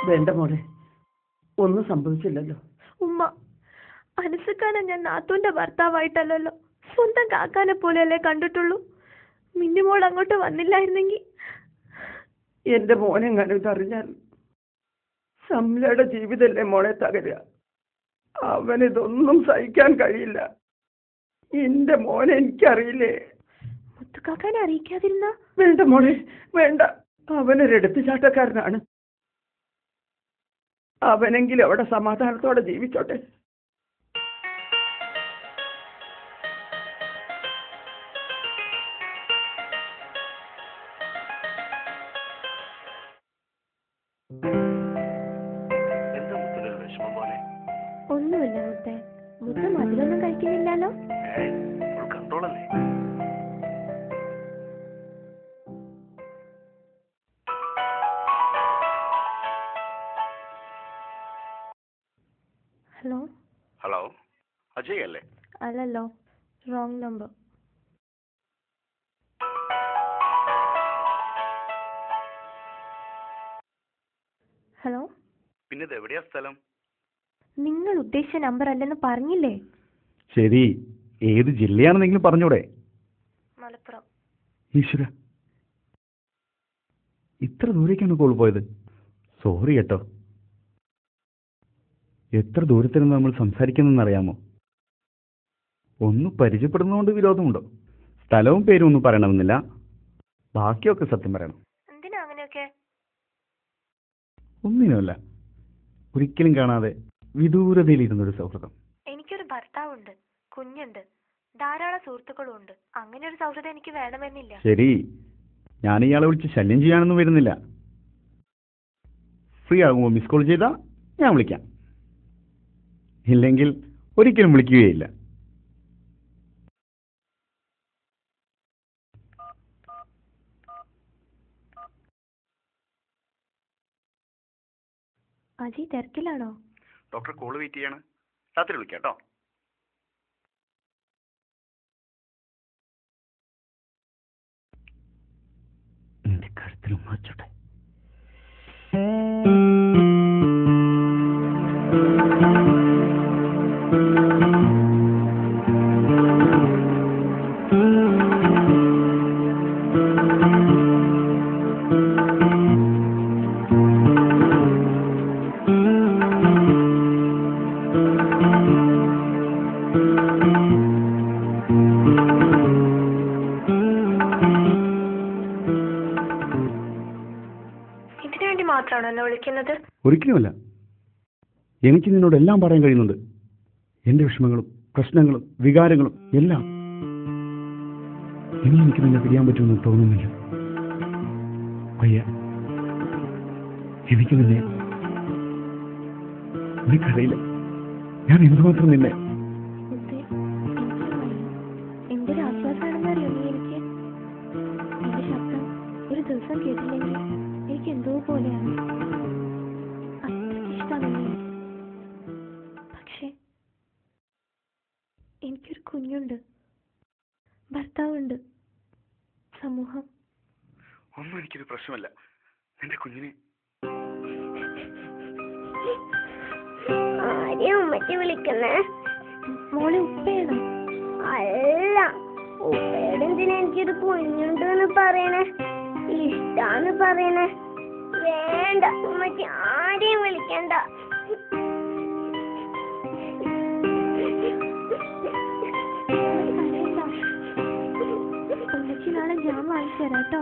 വേണ്ട മോളെ, ഒന്നും സംഭവിച്ചില്ലല്ലോ. ഉമ്മ, അനസുക്കാനെ ഞാൻ നാത്തൂന്റെ ഭർത്താവായിട്ടല്ലോ, സ്വന്തം കാക്കാനെ പോലെയല്ലേ കണ്ടിട്ടുള്ളൂ. മിന്നിമോൾ അങ്ങോട്ട് വന്നില്ലായിരുന്നെങ്കിൽ. എന്റെ മോനെങ്ങാനും ഇതറിഞ്ഞാൽ സംലയുടെ ജീവിതമല്ലേ മോളെ തകരുക. അവനിതൊന്നും സഹിക്കാൻ കഴിയില്ല. എന്റെ മോനെ എനിക്കറിയില്ലേ. മുത്തുക്കാക്കാനെ അറിയിക്കാതിരുന്ന? വേണ്ട മോളെ, വേണ്ട. അവനൊരെടുത്തുചാട്ടക്കാരനാണ്. അവനെങ്കിലും അവിടെ സമാധാനത്തോടെ ജീവിച്ചോട്ടെ. ഒന്നുമില്ല മുത്തേ. മുത്ത മതിലൊന്നും കഴിക്കുന്നില്ലല്ലോ. ഹലോ ഹലോ, അജയ് അല്ലേ? അല്ലല്ലോ, റോങ് നമ്പർ. ഹലോ, പിന്നെ എവിടെയാ സ്ഥലം? നിങ്ങൾ ഉദ്ദേശിച്ച നമ്പർ അല്ലെന്ന് പറഞ്ഞില്ലേ? ശരി, ഏത് ജില്ലയാണെന്നെങ്കിലും പറഞ്ഞൂടെ? മലപ്പുറം. ഈശ്വര, ഇത്ര ദൂരേക്കാണ് കോൾ പോയത്. സോറി കേട്ടോ. എത്ര ദൂരത്തിൽ നിന്ന് നമ്മൾ സംസാരിക്കുന്നറിയാമോ? ഒന്ന് പരിചയപ്പെടുന്നതുകൊണ്ട് വിരോധമുണ്ടോ? സ്ഥലവും പേരും ഒന്നും പറയണമെന്നില്ല, ബാക്കിയൊക്കെ സത്യം പറയണം. എന്തിനാ അങ്ങനെയൊക്കെ? ഒന്നിനുമല്ല, ഒരിക്കലും കാണാതെ വിദൂരതയിലിരുന്നൊരു സൗഹൃദം. എനിക്കൊരു ഭർത്താവുണ്ട്, കുഞ്ഞുണ്ട്, ധാരാളം സുഹൃത്തുക്കളും ഉണ്ട്. അങ്ങനെ ഒരു സൗഹൃദം എനിക്ക് വേണമെന്നില്ല. ശരി, ഞാൻ ഇയാളെ വിളിച്ച് ശല്യം ചെയ്യാനൊന്നും വരുന്നില്ല. ഫ്രീ ആകുമ്പോൾ മിസ് കോൾ ചെയ്താൽ ഞാൻ വിളിക്കാം, ഇല്ലെങ്കിൽ ഒരിക്കലും വിളിക്കുകയില്ല. അജയ് തിരക്കിലാണോ? ഡോക്ടർ കോൾ വെയിറ്റ് ചെയ്യാണ്, രാത്രി വിളിക്കാം കേട്ടോ. എന്റെ കഴുത്തിലും മാറ്റട്ടെ. ഒരിക്കലുമല്ല, എനിക്ക് നിന്നോട് എല്ലാം പറയാൻ കഴിയുന്നുണ്ട്. എന്റെ വിഷമങ്ങളും പ്രശ്നങ്ങളും വികാരങ്ങളും എല്ലാം. ഇനി എനിക്ക് നിന്നെ പിരിയാൻ പറ്റുമെന്ന് തോന്നുന്നില്ല. വയ്യ, എനിക്ക് നിനക്കറിയില്ല ഞാൻ എന്തുമാത്രം നിന്നെ. എന്തൊരു ആശ്വാസമാണെന്നറിയോ നീ എനിക്ക്. എന്റെ ശബ്ദം ഒരു ദിവസം കേട്ടില്ലെങ്കിൽ എനിക്ക് എന്തോ പോലെയാണ്. പക്ഷെ എനിക്കൊരു കുഞ്ഞുണ്ട്, ഭർത്താവുണ്ട്, സമൂഹം. ഒന്നും എനിക്കൊരു പ്രശ്നമല്ല. നിന്റെ കുഞ്ഞിനെ ആരെയും ഉമ്മച്ചി വിളിക്കുന്നേ? മോളെ ഉപ്പയാണ്. അല്ല, ഉപ്പയോടെന്തിനാ എനിക്കൊരു കുഞ്ഞുണ്ടെന്ന് പറയണേ, ഇഷ്ടാന്ന് പറയണേ? വേണ്ട ഉമ്മച്ചി, ആരെയും വിളിക്കണ്ട. ഉമ്മച്ചി നാളെ ഞാൻ വാങ്ങിച്ചു തരാം കേട്ടോ.